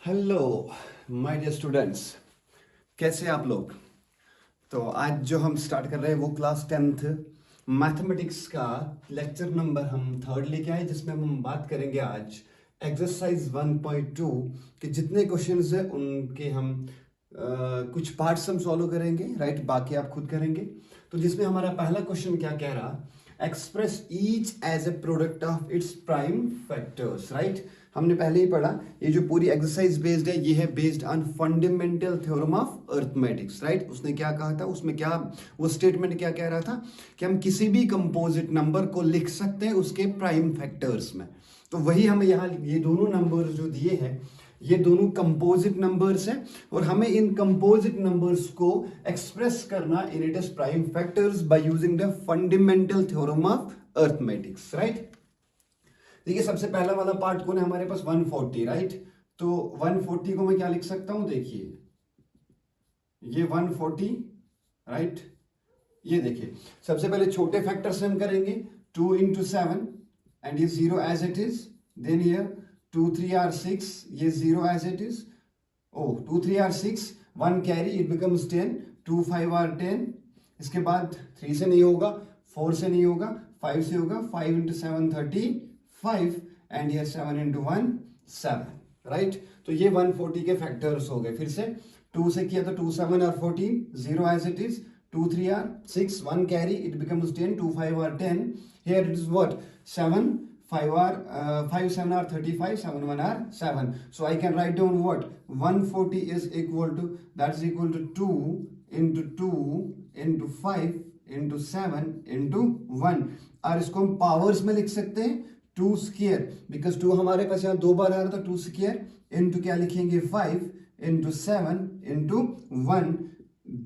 Hello my dear students, कैसे आप लोग। तो आज जो हम स्टार्ट कर रहे हैं वो क्लास 10th मैथमेटिक्स का लेक्चर नंबर हम थर्ड लेके आए, जिसमें हम बात करेंगे आज एक्सरसाइज 1.2 के जितने क्वेश्चंस हैं उनके हम कुछ पार्ट्स हम सॉल्व करेंगे, राइट। बाकी आप खुद करेंगे। तो जिसमें हमारा पहला क्वेश्चन क्या कह रहा, express each as a product of its prime factors, right. हमने पहले ही पढ़ा, ये जो पूरी एक्सरसाइज बेस्ड है ये है based on fundamental theorem of arithmetics, right. उसने क्या कहा था, उसमें क्या वो स्टेटमेंट क्या कह रहा था कि हम किसी भी कंपोजिट नंबर को लिख सकते हैं उसके प्राइम फैक्टर्स में। तो वही हमें यहाँ ये दोनों नंबर जो दिए हैं ये दोनों कंपोजिट नंबर्स हैं और हमें इन कंपोजिट नंबर्स को एक्सप्रेस करना in its prime factors by using the fundamental theorem of arithmetics, right. देखिए सबसे पहला वाला पार्ट कौन है हमारे पास, 140, राइट। तो 140 को मैं क्या लिख सकता हूं, देखिए ये 140, राइट। ये देखिए सबसे पहले छोटे फैक्टर से हम करेंगे, 2 into 7 एंड ये 0 as it is. Then here 2 3 are 6, ये 0 as it is. Oh 2 3 are 6, 1 carry, it becomes 10, 2 5 are 10। इसके बाद 3 से नहीं होगा, 4 से नहीं होगा, 5 से होगा, 5 into 7 35 एंड ये 7 into 1 7, राइट। तो ये 140 के फैक्टर्स हो गए। फिर से 2 से किया तो 2 7 are 14, 0 as it is, 2 3 are 6, 1 carry, it becomes 10, 2 5 are 10, here it is what, 7 5 are 5 7 are 35, 7 1 are 7. So I can write down what, 140 is equal to, that's equal to 2 into 2 into 5 into 7 into 1। और इसको हम powers में लिख सकते हैं 2 square, because 2 हमारे पास यहाँ 2 बार आ रहा था, 2 स्क्वायर इंटू क्या लिखेंगे 5 into 7 into 1।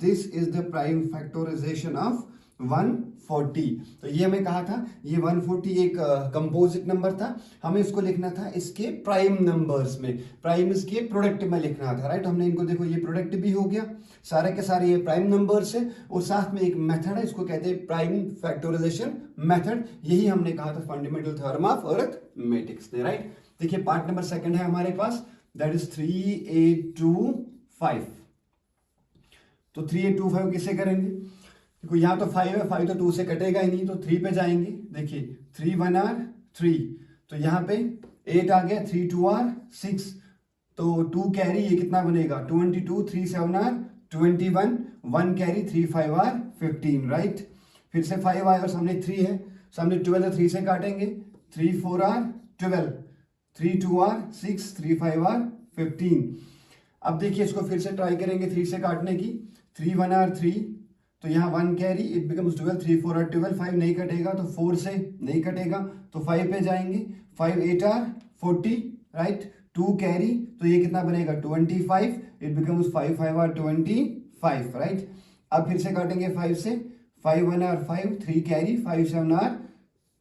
This is the prime factorisation of 140। तो ये हमें कहा था ये 140 एक कंपोजिट नंबर था, हमें इसको लिखना था इसके प्राइम नंबर्स में, प्राइम इसके प्रोडक्ट में लिखना था, राइट। हमने इनको देखो ये प्रोडक्ट भी हो गया, सारे के सारे ये प्राइम नंबर्स है और साथ में एक मेथड है, इसको कहते हैं प्राइम फैक्टराइजेशन मेथड। यही हमने कहा था फंडामेंटल थ्योरम ऑफ अरिथमेटिक्स ने, राइट। देखिए पार्ट नंबर सेकंड है हमारे पास, दैट इज 3825। तो 3825 किसे करेंगे, देखो यहाँ तो 5 है, 5 तो 2 से कटेगा ही नहीं, तो 3 पे जाएंगे। देखिए 3 1 are 3, तो यहाँ पे 8 आ गया, 3 2 are 6, तो 2 कैरी, ये कितना बनेगा 22, 3 7 are 21, 1 कैरी, 3 5 are 15, राइट। फिर से 5 आया और सामने 3 है, सामने 12 है, 3 से काटेंगे, 3 4 are 12, 3 2 are 6, 3 5 are 15। अब देखिए इसको फिर से ट्राई करेंगे 3 से काटने की, 3 1 are 3, तो यहाँ 1 कैरी, इट बिकम्स 12, 3 4 are 12, 5 नहीं कटेगा तो 4 से नहीं कटेगा तो 5 पे जाएंगे, 5 8 are 40, राइट। 2 कैरी, तो ये कितना बनेगा 25, इट बिकम्स 5 5 are 25, राइट। अब फिर से काटेंगे 5 से, 5 1 are 5, 3 carry, 5 7 are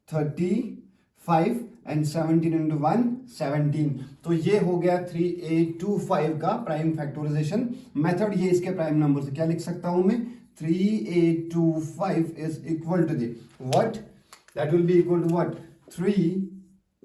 35 and 17 into 1 17। तो ये हो गया 3825 का प्राइम फैक्टराइजेशन मेथड। ये इसके प्राइम नंबर से क्या लिख सकता हूं मैं, 3825 is equal to the what, that will be equal to what, 3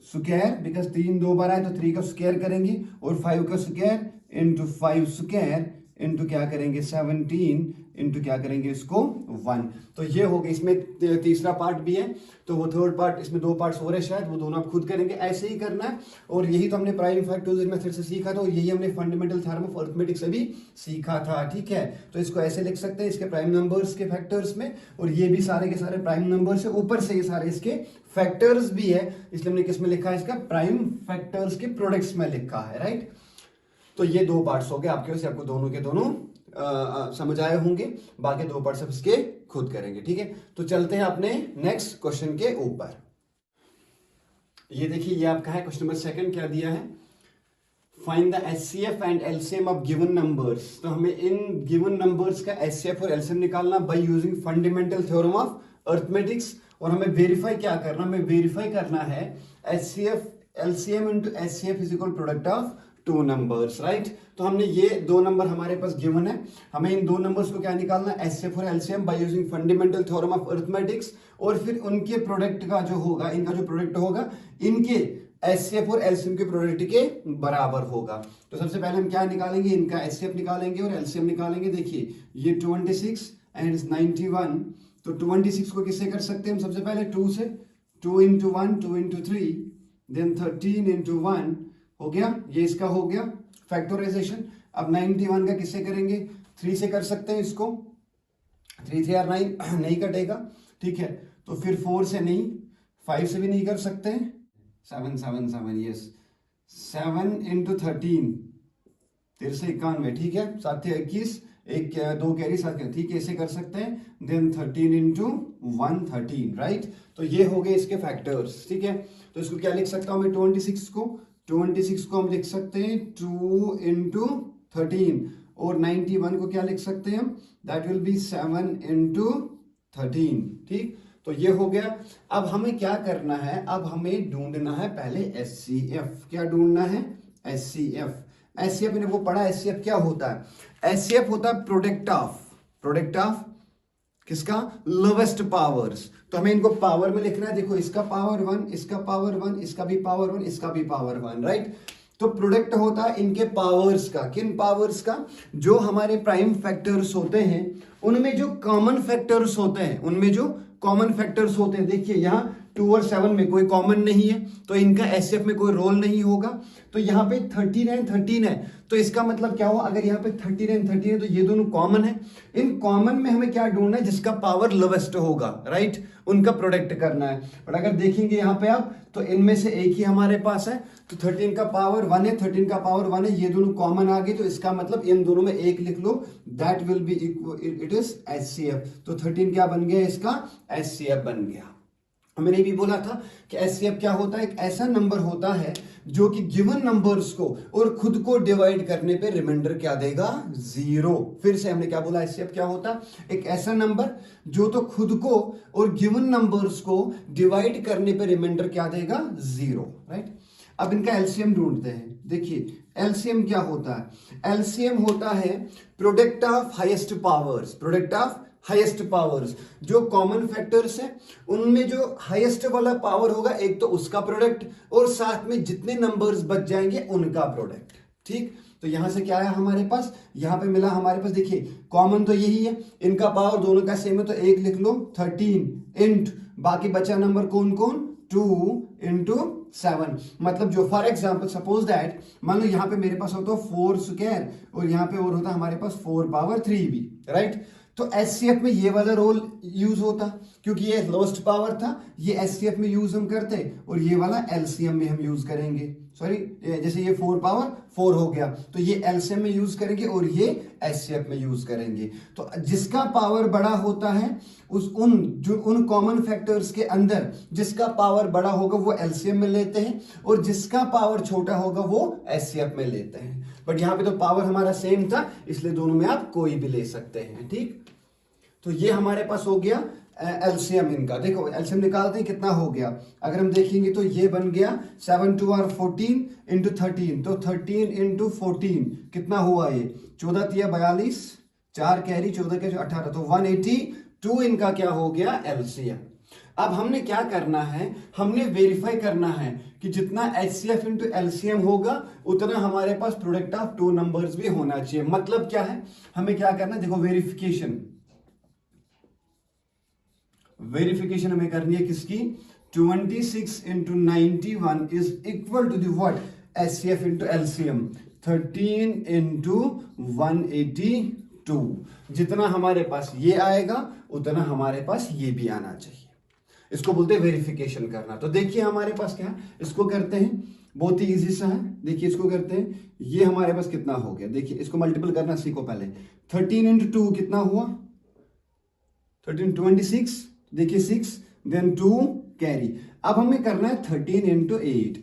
square, because 3 2 बार आए तो 3 का स्क्वायर करेंगे और 5 का स्क्वायर इंटू 5 स्क्वायर इंटू क्या करेंगे 17 इंटू क्या करेंगे इसको 1। तो ये हो गया, इसमें तीसरा पार्ट भी है, तो वो थर्ड पार्ट, इसमें 2 पार्ट्स हो रहे हैं शायद, वो दोनों आप खुद करेंगे, ऐसे ही करना है। और यही तो हमने प्राइम फैक्टराइजेशन मेथड से सीखा था और यही हमने फंडामेंटल थ्योरम ऑफ अरिथमेटिक्स से भी सीखा था, ठीक है। तो इसको ऐसे लिख सकते हैं इसके प्राइम नंबर्स के फैक्टर्स में, और ये भी सारे के सारे प्राइम नंबर्स है, ऊपर से ये सारे इसके फैक्टर्स भी है, इसलिए हमने किस में लिखा है, इसका प्राइम फैक्टर्स के प्रोडक्ट्स में लिखा है, राइट। तो ये 2 पार्ट्स हो गए आपके वजह से, आपको दोनों के दोनों समझ आए होंगे, बाकी 2 पार्ट्स इसके खुद करेंगे, ठीक है। तो चलते हैं अपने नेक्स्ट क्वेश्चन के ऊपर। ये देखिए ये आपका है क्वेश्चन नंबर सेकंड, क्या दिया है, find the HCF and LCM of given numbers. तो हमें इन गिवन नंबर्स का एचसीएफ और एलसीएम निकालना by using fundamental theorem of arithmetics. और हमें वेरीफाई क्या करना, हमें वेरीफाई करना है HCF LCM into HCF is equal product of 2 numbers, right. तो हमने ये 2 नंबर हमारे पास गिवन है, हमें इन 2 नंबर्स को क्या निकालना है, एचसीएफ और LCM by using fundamental theorem of arithmetics. और फिर उनके प्रोडक्ट का जो होगा, इनका जो प्रोडक्ट होगा, इनके एचसीएफ और एलसीएम के प्रोडक्ट के बराबर होगा। तो सबसे पहले हम क्या निकालेंगे, इनका एचसीएफ निकालेंगे और एलसीएम निकालेंगे। देखिए ये 26 एंड 91, तो 26 को किससे कर सकते हैं हम, सबसे पहले 2 से, 2 into 1, 2 into 3, देन 13 into 1 हो गया, ये इसका हो गया फैक्टराइजेशन। अब 91 का किससे करेंगे, 3 से कर सकते हैं इसको, 3 3 9 नहीं कटेगा, ठीक है। तो फिर 4 से नहीं, 5 से भी नहीं कर सकते हैं, 7 7 7 यस, 7 into 13, 13 से 91, ठीक है, 7 से 21, एक 2 कैरी 7, ठीक है, इसे कर सकते हैं। Then 13 into 1 13, right. तो ये हो गए इसके फैक्टर्स, ठीक है। तो इसको क्या लिख सकता हूं मैं, 26 को हम लिख सकते हैं 2 into 13, और 91 को क्या लिख सकते हैं हम, दैट विल बी 7 into 13, ठीक। तो ये हो गया। अब हमें क्या करना है, अब हमें ढूंढना है पहले एचसीएफ। क्या ढूंढना है, एचसीएफ। एचसीएफ मैंने वो पढ़ा, एचसीएफ क्या होता है, एचसीएफ होता है प्रोडक्ट ऑफ किसका, लोवेस्ट पावर्स। तो हमें इनको पावर में लिखना है, देखो इसका पावर 1, इसका पावर 1, इसका भी पावर 1, इसका भी पावर 1, राइट। तो प्रोडक्ट होता है इनके पावर्स का, किन पावर्स का, जो हमारे प्राइम फैक्टर्स होते हैं उनमें जो कॉमन फैक्टर्स होते हैं, देखिए यहाँ 2 और 7 में कोई कॉमन नहीं है, तो इनका एचसीएफ में कोई रोल नहीं होगा। तो यहाँ पे 13 है, तो इसका मतलब क्या हुआ, अगर यहाँ पे 13 है तो ये दोनों कॉमन है। इन कॉमन में हमें क्या ढूंढना है, जिसका पावर लोवेस्ट होगा, राइट, उनका प्रोडक्ट करना है। बट अगर देखेंगे यहाँ पे आप, तो इनमें से एक ही हमारे पास है, तो 13 का पावर 1 है, 13 का पावर 1 है, ये दोनों कॉमन आ गए, तो इसका मतलब इन दोनों में एक लिख लो, that will be it is HCF. तो 13 क्या बन गया, इसका एचसीएफ बन गया। मैंने भी बोला था कि एचसीएफ क्या होता है, एक ऐसा नंबर होता है जो कि गिवन नंबर्स को और खुद को डिवाइड करने पे रिमाइंडर क्या देगा, 0। फिर से हमने क्या बोला, एचसीएफ क्या होता है, एक ऐसा नंबर जो तो खुद को और गिवन नंबर्स को डिवाइड करने पे रिमाइंडर क्या देगा, 0, राइट। अब इनका एलसीएम ढूंढते हैं। देखिए एलसीएम क्या होता है, एलसीएम होता है प्रोडक्ट ऑफ हाईएस्ट पावर्स, जो कॉमन फैक्टर्स है उनमें जो हाईएस्ट वाला पावर होगा, एक तो उसका प्रोडक्ट और साथ में जितने नंबर्स बच जाएंगे उनका प्रोडक्ट, ठीक। तो यहां से क्या आया हमारे पास, यहां पे मिला हमारे पास, देखिए कॉमन तो यही है, इनका पावर दोनों का सेम है, तो एक लिख लो 13 इंट बाकी बचा नंबर कौन कौन, 2 into 7। मतलब जो फॉर एग्जाम्पल सपोज दैट, मान लो यहाँ पे मेरे पास होता है 4 स्क्वायर और यहाँ पे और होता हमारे पास 4 पावर 3 भी, राइट। तो एचसीएफ में ये वाला रोल यूज होता, क्योंकि ये लोएस्ट पावर था, ये एचसीएफ में यूज हम करते, और ये वाला एलसीएम में हम यूज करेंगे। सॉरी, जैसे ये 4 पावर 4 हो गया, तो ये एलसीएम में यूज करेंगे और ये एचसीएफ में यूज करेंगे। तो जिसका पावर बड़ा होता है उन कॉमन फैक्टर्स के अंदर जिसका पावर बड़ा होगा वो एलसीएम में लेते हैं, और जिसका पावर छोटा होगा वो एचसीएफ में लेते हैं। बट यहाँ पे तो पावर हमारा सेम था, इसलिए दोनों में आप कोई भी ले सकते हैं, ठीक। तो ये हमारे पास हो गया एलसीएम इनका। देखो एलसीएम निकालते हैं, कितना हो गया, अगर हम देखेंगे तो ये बन गया 7 2 are 14 into 13, तो 13 into 14 कितना हुआ, ये 14 3 42, 4 कैरी 14 के 18, तो 182 इनका क्या हो गया, एलसीएम। अब हमने क्या करना है, हमने वेरीफाई करना है कि जितना एचसीएफ इंटू एलसीएम होगा उतना हमारे पास प्रोडक्ट ऑफ 2 नंबर्स भी होना चाहिए। मतलब क्या है, हमें क्या करना है, देखो वेरिफिकेशन हमें करनी है किसकी, 26 into 91 is equal to the what, HCF into LCM, 13 into 182। जितना हमारे पास ये आएगा उतना हमारे पास ये भी आना चाहिए, इसको बोलते हैं वेरिफिकेशन करना। तो देखिए हमारे पास क्या है, इसको करते हैं, बहुत ही इजी सा है। देखिए इसको करते हैं, ये हमारे पास कितना हो गया, देखिए इसको मल्टीपल करना सीखो पहले। 13 into 2 कितना हुआ, 13 26, देखिए 6 देन 2 कैरी। अब हमें करना है 13 into 8,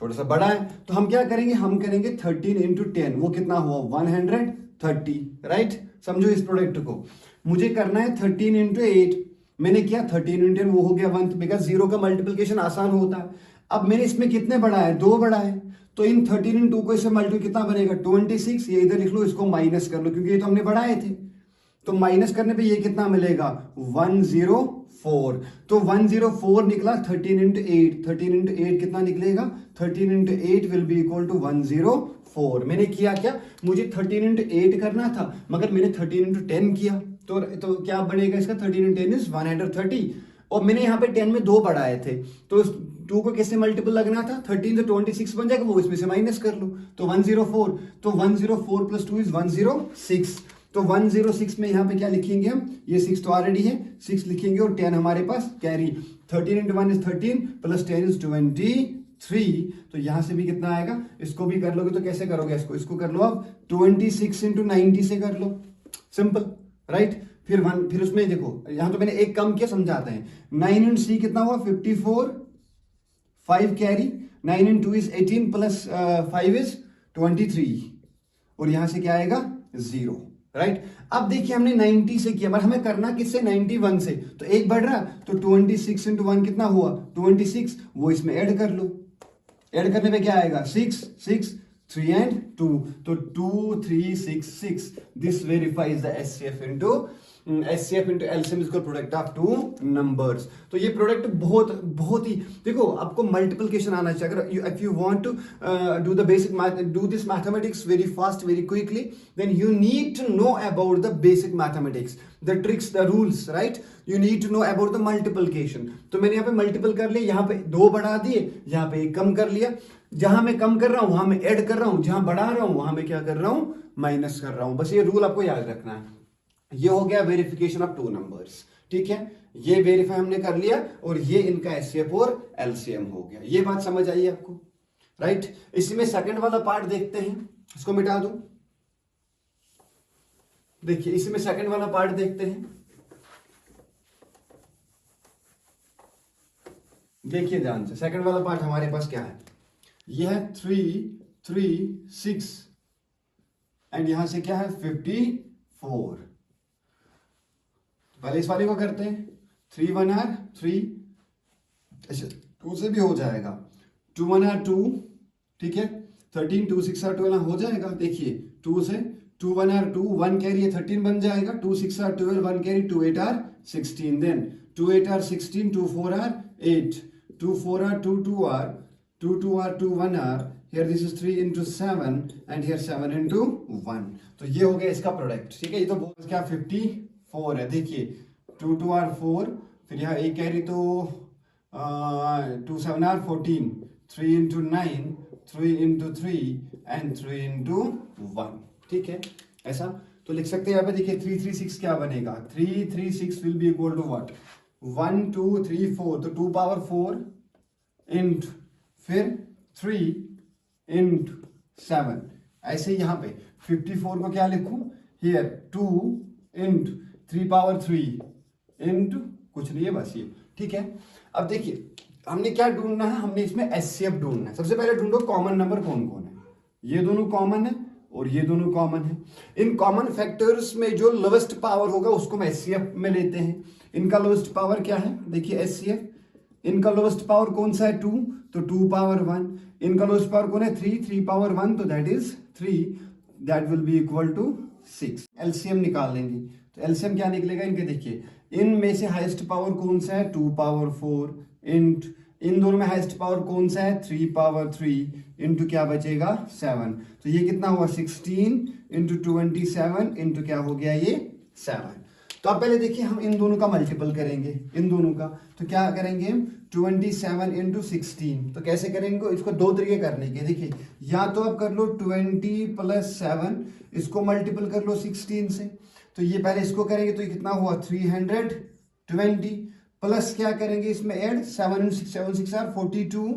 थोड़ा सा बड़ा है, तो हम क्या करेंगे, हम करेंगे 13 into 10, वो कितना हुआ 130, राइट। समझो इस प्रोडक्ट को, मुझे करना है 13 into 8, मैंने किया 13 into 10, वो हो गया 1, बिकॉज 0 का मल्टीप्लिकेशन आसान होता है। अब मैंने इसमें कितने बड़ा है, 2 बड़ा है, तो इन 13 into 2 को इससे मल्टीप्लाई कितना बनेगा 26, ये इधर लिख लो, इसको माइनस कर लो क्योंकि ये तो हमने बढ़ाए थे। तो माइनस करने पे ये कितना मिलेगा 104। तो 104 निकला 13 इंटू 8, 13 इंटू 8 कितना निकलेगा 13 into 8 will be equal to 104। मैंने किया क्या, मुझे 13 इंटू 8 करना था मगर मैंने 13 इंटू 10 किया, तो क्या बनेगा इसका 13 इंटू 10 इज 130। और मैंने यहाँ पे 10 में 2 बढ़ाए थे, तो 2 को कैसे मल्टीपल लगना था, 13 तो 26 बन जाएगा, वो इसमें से माइनस कर लो तो 104। तो 104 प्लस 2 इज 106। तो 106 में यहाँ पे क्या लिखेंगे हम, ये 6 तो ऑलरेडी है, 6 लिखेंगे और 10 हमारे पास carry. 13 into 1 is 13 plus 10 is 23। तो यहां से भी कितना आएगा, इसको भी कर लोगे तो कैसे करोगे, इसको कर लो आप 26 इंटू 90 से कर लो, सिंपल राइट। फिर उसमें देखो यहां तो मैंने एक कम किया, समझाते हैं। 9 इंटू सी कितना हुआ 54, 5 carry, 9 into 2 is 18 plus 5 is 23 और यहां से क्या आएगा 0 राइट। अब देखिए हमने 90 से किया, हमें करना किससे 91 से, तो एक बढ़ रहा तो 26 इंटू 1 कितना हुआ 26, वो इसमें ऐड कर लो, ऐड करने पे क्या आएगा 6 6 3 एंड 2, तो 2 3 6 6। This verifies the HCF into LCM is product of two numbers. तो ये प्रोडक्ट बहुत ही देखो, आपको मल्टीप्लिकेशन आना चाहिए। अगर if you want to do the basic do this mathematics very fast very quickly, then you need to know about the basic mathematics, the tricks, the rules, right. You need to know about the multiplication. तो मैंने यहाँ पे multiple कर लिया, यहाँ पे 2 बढ़ा दिए, यहाँ पे 1 कम कर लिया। जहां मैं कम कर रहा हूं वहां मैं ऐड कर रहा हूं, जहां बढ़ा रहा हूं वहां मैं क्या कर रहा हूं माइनस कर रहा हूं। बस ये रूल आपको याद रखना है। ये हो गया वेरिफिकेशन ऑफ 2 नंबर्स, ठीक है। ये वेरीफाई हमने कर लिया और ये इनका एचसीएफ और एलसीएम हो गया। ये बात समझ आई आपको, राइट। इसी में सेकंड वाला पार्ट देखते हैं, इसको मिटा दो। देखिए इसी में सेकंड वाला पार्ट देखते हैं। देखिए ध्यान से, सेकंड वाला पार्ट हमारे पास क्या है, यह है 3 3 6 एंड यहां से क्या है 54। पहले इस वाले को करते हैं, 3 1 आर 3, अच्छा 2 से भी हो जाएगा, 2 1 आर 2, ठीक है। 13 2 6 आर 12 हो जाएगा। देखिए 2 से 2 1 आर 2, 1 कैरी है 13 बन जाएगा, 2 6 are 12, 1 carry 2 8 are 16, then 2 8 are 16, 2 4 are 8, 2 4 are 2 2 are 2 2 are 2 1 are, here this is 3 into 7 and here 7 into 1। तो ये हो गया इसका प्रोडक्ट, ठीक है। ये तो बहुत क्या 54 है। देखिए 2 2 आर 4, फिर यहाँ एक कैरी तो 2 7 are 14, 3 into 9, 3 into 3 and 3 into 1, ठीक है। ऐसा तो लिख सकते हैं यहाँ पे। देखिए 3 3 6 क्या बनेगा, 3 3 6 will be equal to what 1 2 3 4, तो 2 पावर 4 इंटू फिर 3 इंटू 7। ऐसे ही यहाँ पे 54 को क्या लिखूं, हियर 2 इंटू 3 पावर 3 इंटू कुछ नहीं है बस ये, ठीक है। अब देखिए हमने क्या ढूंढना है, हमने इसमें एचसीएफ ढूंढना है। सबसे पहले ढूंढो कॉमन नंबर कौन कौन है। ये दोनों कॉमन है और ये दोनों कॉमन है। इन कॉमन फैक्टर्स में जो लोवेस्ट पावर होगा उसको हम एचसीएफ में लेते हैं। इनका लोवेस्ट पावर क्या है, देखिए एचसीएफ, इनका लोवेस्ट पावर कौन सा है 2, तो 2 पावर 1। इनका लोवेस्ट पावर कौन है 3, 3 पावर 1, तो that is 3, that will be equal to 6। LCM निकाल लेंगे, तो एलसीएम क्या निकलेगा इनके, देखिए इनमें से हाईएस्ट पावर कौन सा है 2 पावर 4 इंटू, इन दोनों में हाईएस्ट पावर कौन सा है 3 पावर 3 इंटू क्या बचेगा 7। तो ये कितना हुआ 16 इंटू 27 इंटू क्या हो गया ये 7। तो आप पहले देखिए हम इन दोनों का मल्टीपल करेंगे, इन दोनों का। तो क्या करेंगे हम 27 इंटू 16। तो कैसे करेंगे इसको, 2 तरीके करने के। देखिए या तो आप कर लो 20 प्लस 7, इसको मल्टीपल कर लो 16 से। तो ये पहले इसको करेंगे तो ये कितना हुआ 320 प्लस क्या करेंगे इसमें add 7 into 6, 7 6 are 42,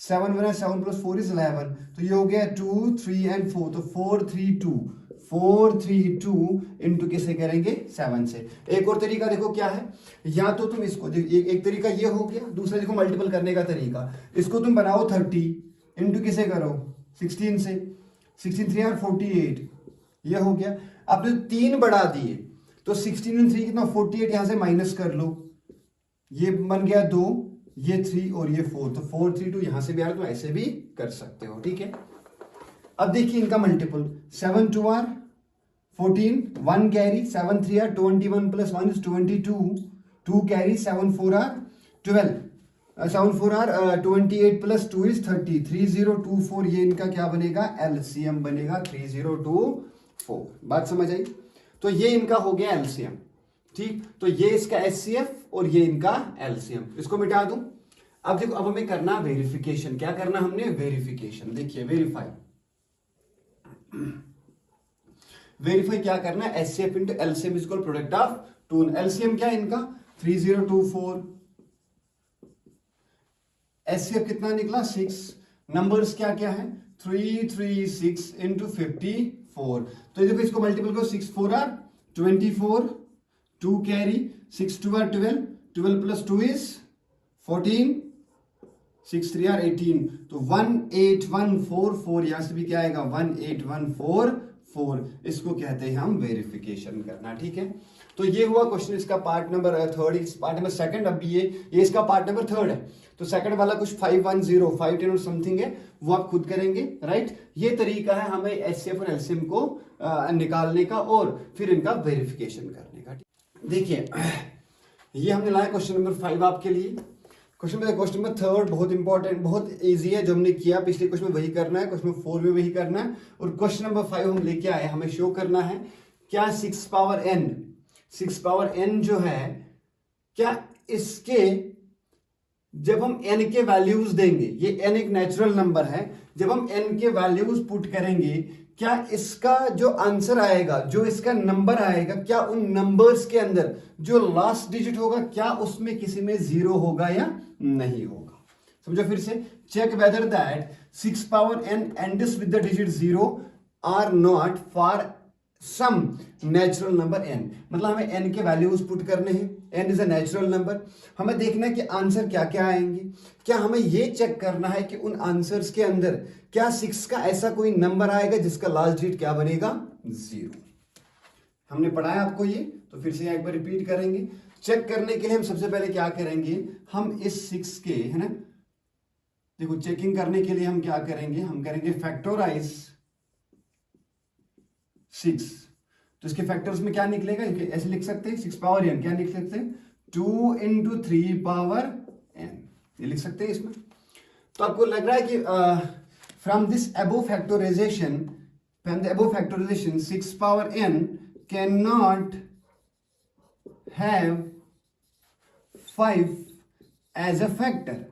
7 1 7 plus 4 is 11। तो ये हो गया 2 3 एंड 4, तो 432 इंटू किसे करेंगे 7 से। एक और तरीका देखो क्या है, या तो तुम इसको एक तरीका ये हो गया, दूसरा देखो मल्टीपल करने का तरीका। इसको तुम बनाओ 30 इंटू किसे करो 16 से, 16 3 आर 48, ये हो गया। आपने 3 बढ़ा दिए तो 16 and 3 कितना 48, यहां से माइनस कर लो, ये बन गया 2, ये 3 और ये 4, तो 4 3 2 यहां से भी आ रहा, तो ऐसे भी कर सकते हो, ठीक है। अब देखिए इनका multiple 7 2 are 14, 1 carry, 7 3 are 21 plus 1 is 22, 2 carry, 7 4 are 12, 7 4 are 28 plus 2 is 30, 3024 ये इनका क्या बनेगा, एलसीएम बनेगा 3024। बात समझ आई? तो ये इनका हो गया एलसीएम, ठीक। तो ये इसका एचसीएफ और ये इनका एलसीएम, इसको मिटा दूं। अब देखो, अब हमें करना वेरिफिकेशन। क्या करना हमने? वेरिफिकेशन। देखिए वेरीफाई, वेरीफाई क्या करना है? HCF into LCM is equal product of two. एलसीएम क्या है इनका? 3024, एचसीएफ कितना निकला? 6। नंबर्स क्या क्या है? 336 इंटू 54। तो देखो इसको मल्टीपल करो, 6 4 are 24, 2 carry, 6 2 are 12, 12 plus 2 is 14, 6 3 are 18। तो 18144, यहां से भी क्या आएगा? 18144। इसको कहते हैं हम वेरिफिकेशन करना, ठीक है। तो ये हुआ क्वेश्चन इसका पार्ट नंबर 3, पार्ट नंबर 2। अब ये इसका पार्ट नंबर 3 है। तो सेकंड वाला कुछ 510 510 और समथिंग है, वो आप खुद करेंगे, राइट। ये तरीका है हमें एचसीएफ और एलसीएम को निकालने का और फिर इनका वेरिफिकेशन करने का। देखिए ये हमने लाया क्वेश्चन नंबर 5 आपके लिए। क्वेश्चन नंबर 3 बहुत इंपॉर्टेंट, बहुत इजी है। जो हमने किया पिछले क्वेश्चन में वही करना है, क्वेश्चन नंबर 4 में वही करना है। और क्वेश्चन नंबर 5 हम लेके आए, हमें शो करना है क्या 6 पावर n जो है, क्या इसके जब हम n के वैल्यूज देंगे, ये n एक नेचुरल नंबर है, जब हम n के वैल्यूज पुट करेंगे, क्या इसका जो आंसर आएगा, जो इसका नंबर आएगा, क्या उन नंबर्स के अंदर जो लास्ट डिजिट होगा, क्या उसमें किसी में 0 होगा या नहीं होगा? समझो फिर से, check whether that 6 power n ends with the digit 0 are not for some natural number n। मतलब हमें n के वैल्यूज पुट करने हैं, n is a natural number. हमें देखना है कि आंसर क्या क्या आएंगे। क्या हमें ये चेक करना है कि उन आंसर्स के अंदर क्या 6 का ऐसा कोई नंबर आएगा जिसका लास्ट डिजिट क्या बनेगा? 0। हमने पढ़ाया आपको ये, तो फिर से एक बार रिपीट करेंगे। चेक करने के लिए हम सबसे पहले क्या करेंगे, हम इस 6 के, है ना, देखो चेकिंग करने के लिए हम क्या करेंगे, हम करेंगे फैक्टोराइज 6। तो इसके फैक्टर्स में क्या निकलेगा, ऐसे लिख सकते हैं 6 पावर n, क्या लिख सकते हैं 2 इंटू 3 पावर n, ये लिख सकते हैं इसमें। तो आपको लग रहा है कि from this above factorisation, 6 power n can not have 5 as a factor.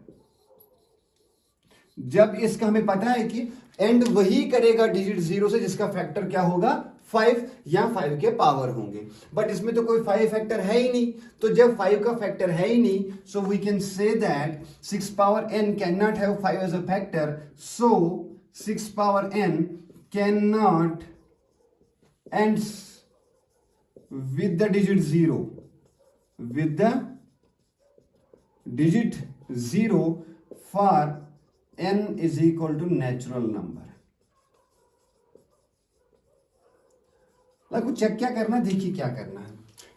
जब इसका हमें पता है कि एंड वही करेगा डिजिट 0 से जिसका फैक्टर क्या होगा, 5 या 5 के पावर होंगे। बट इसमें तो कोई 5 फैक्टर है ही नहीं, तो जब 5 का फैक्टर है ही नहीं, so we can say that 6 power n can not have 5 as a factor, so 6 power n can not ends with the digit 0, with the digit 0 for n is equal to natural number। आपको check क्या करना है, देखिए क्या करना है।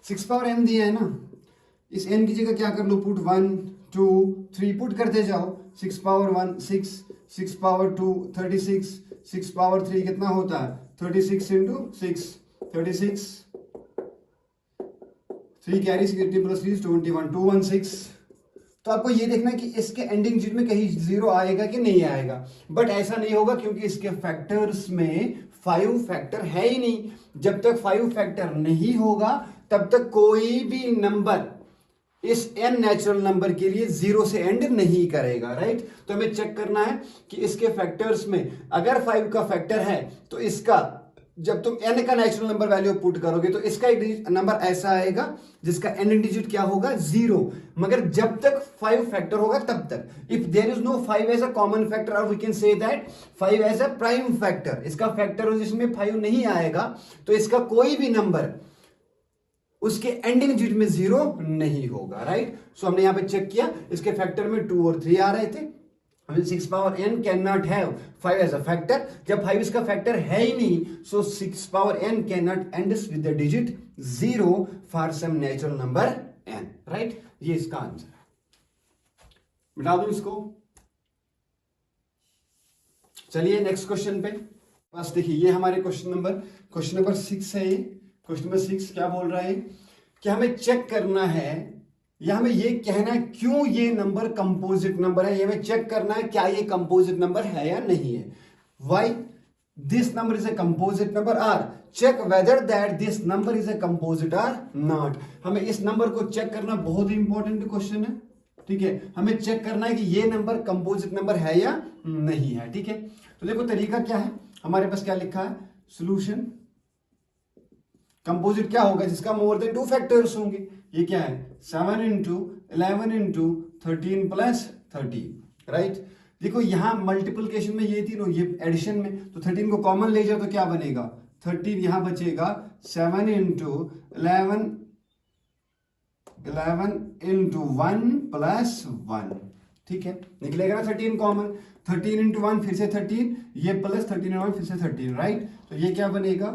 6 power n दिया है ना, इस n की जगह क्या कर लो, पुट 1 2 3 पुट करते जाओ। 6 पावर 1 6, 6 पावर 2 36, 6 पावर 3 कितना होता है 36 इंटू 6, 36, 3 कैरी 80 प्लस 3 21, 216। तो आपको ये देखना है कि इसके एंडिंग डिजिट में कहीं 0 आएगा कि नहीं आएगा। बट ऐसा नहीं होगा क्योंकि इसके फैक्टर्स में 5 फैक्टर है ही नहीं। जब तक 5 फैक्टर नहीं होगा तब तक कोई भी नंबर इस n नेचुरल नंबर के लिए 0 से एंड नहीं करेगा, राइट। तो हमें चेक करना है कि इसके फैक्टर्स में अगर 5 का फैक्टर है तो इसका, जब तुम n का नेचुरल नंबर वैल्यू पुट करोगे तो इसका एक नंबर ऐसा आएगा जिसका एंडिंग डिजिट क्या होगा 0। मगर जब तक 5 फैक्टर होगा तब तक, if there is no 5 as a common factor, और we can say that 5 as a prime factor, इसका फैक्टराइजेशन में 5 नहीं आएगा तो इसका कोई भी नंबर उसके एंडिंग डिजिट में 0 नहीं होगा, राइट। सो हमने यहां पे चेक किया, इसके फैक्टर में 2 और 3 आ रहे थे। 6 power n can not have 5 as a factor, जब 5 इसका फैक्टर है ही नहीं, so 6 power n can not ends with the digit 0 for some natural number n, right. ये इसका आंसर है। मिटा दूं इसको। चलिए नेक्स्ट क्वेश्चन पे। बस देखिए ये हमारे क्वेश्चन नंबर 6 है। ये क्वेश्चन नंबर 6 क्या बोल रहा है कि हमें चेक करना है या हमें ये कहना है क्यों ये नंबर कंपोजिट नंबर है। ये हमें चेक करना है क्या ये कंपोजिट नंबर है या नहीं है। Why this number is a composite number, or check whether that this number is a composite or not. हमें इस नंबर को चेक करना बहुत ही इंपॉर्टेंट क्वेश्चन है। ठीक है, हमें चेक करना है कि ये नंबर कंपोजिट नंबर है या नहीं है। ठीक है, तो देखो तरीका क्या है, हमारे पास क्या लिखा है, सोल्यूशन। कंपोजिट क्या होगा, जिसका मोर देन 2 फैक्टर्स होंगे। ये क्या है, 7 इंटू 11 इंटू 13 प्लस 13, राइट। देखो यहां मल्टीप्लिकेशन में ये तीनों, ये एडिशन में, तो 13 को कॉमन ले जाओ तो क्या बनेगा, 13 यहां बचेगा 7 इंटू 11 इंटू 1 प्लस 1। ठीक है, निकलेगा ना 13 कॉमन, 13 इंटू 1 फिर से 13, ये प्लस 13 इंटू 1 फिर से 13, राइट। तो ये क्या बनेगा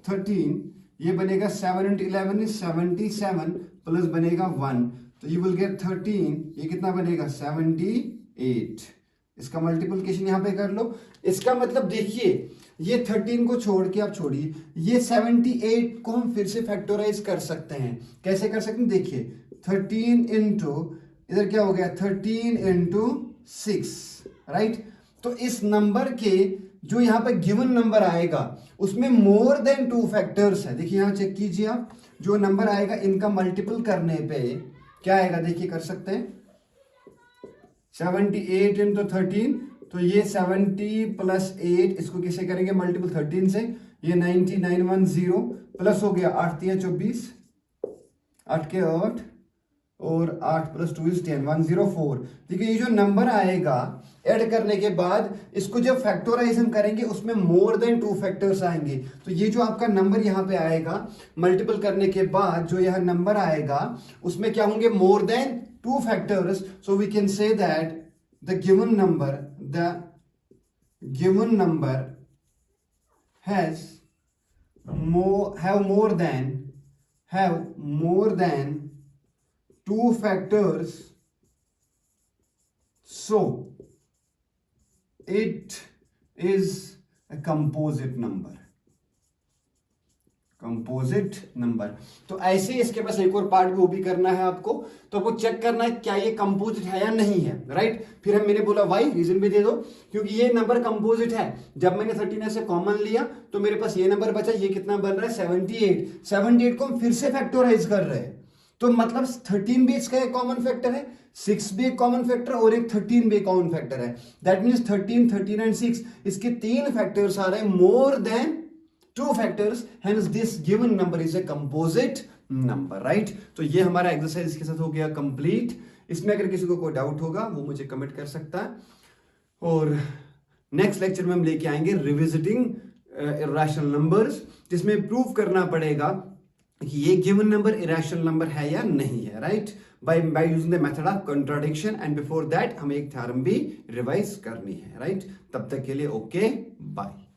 13, ये बनेगा 7 इंटू 11 इज 77 प्लस बनेगा 1, तो यू विल गेट 13, ये कितना बनेगा 78। इसका मल्टीप्लिकेशन यहां पे कर लो। इसका मतलब देखिए ये 13 को छोड़ के आप छोड़िए, ये 78 को हम फिर से फैक्टराइज कर सकते हैं। कैसे कर सकते हैं, देखिए 13 इंटू, इधर क्या हो गया 13 इंटू 6, राइट। तो इस नंबर के जो यहां पे गिवन नंबर आएगा उसमें मोर देन 2 फैक्टर्स है। देखिए यहां चेक कीजिए आप, जो नंबर आएगा इनका मल्टीपल करने पे क्या आएगा, देखिए कर सकते हैं 78 इंटू 13, तो ये 70 प्लस 8, इसको किसे करेंगे मल्टीपल 13 से, ये 9910 प्लस हो गया 8 3 24, 8 के 8 और 8 प्लस 2 इज 10, 104। देखिए ये जो नंबर आएगा ऐड करने के बाद इसको जब फैक्टराइज हम करेंगे उसमें मोर देन 2 फैक्टर्स आएंगे। तो ये जो आपका नंबर यहाँ पे आएगा मल्टीपल करने के बाद जो यह नंबर आएगा उसमें क्या होंगे, more than 2 factors. So we can say that the given number has more than 2 factors, so it is a composite number. Composite number. तो ऐसे इसके पास एक और पार्ट वो भी करना है आपको, तो आपको चेक करना है क्या ये कंपोजिट है या नहीं है, राइट। फिर मैंने बोला वाई, रीजन भी दे दो, क्योंकि ये नंबर कंपोजिट है। जब मैंने 13 से कॉमन लिया तो मेरे पास ये नंबर बचा, ये कितना बन रहा है 78 को हम फिर से फैक्टराइज कर रहे हैं, तो मतलब 13 भी इसका एक कॉमन फैक्टर है, 6 भी एक कॉमन फैक्टर और एक 13 भी एक कॉमन फैक्टर है। दैट मीन्स 13 एंड 6 इसके 3 फैक्टर्स आ रहे हैं, more than 2 factors, hence this given number is a composite number, right। तो ये हमारा एक्सरसाइज इसके साथ हो गया कंप्लीट। इसमें अगर किसी को कोई डाउट होगा वो मुझे कमेंट कर सकता है। और नेक्स्ट लेक्चर में हम लेके आएंगे रिविजिटिंग इरेशनल नंबर्स, जिसमें प्रूव करना पड़ेगा कि ये गिवन नंबर इरेशनल नंबर है या नहीं है, right, by using the method of contradiction. And before that हमें एक थ्योरम भी रिवाइज करनी है, राइट। तब तक के लिए ओके, बाय।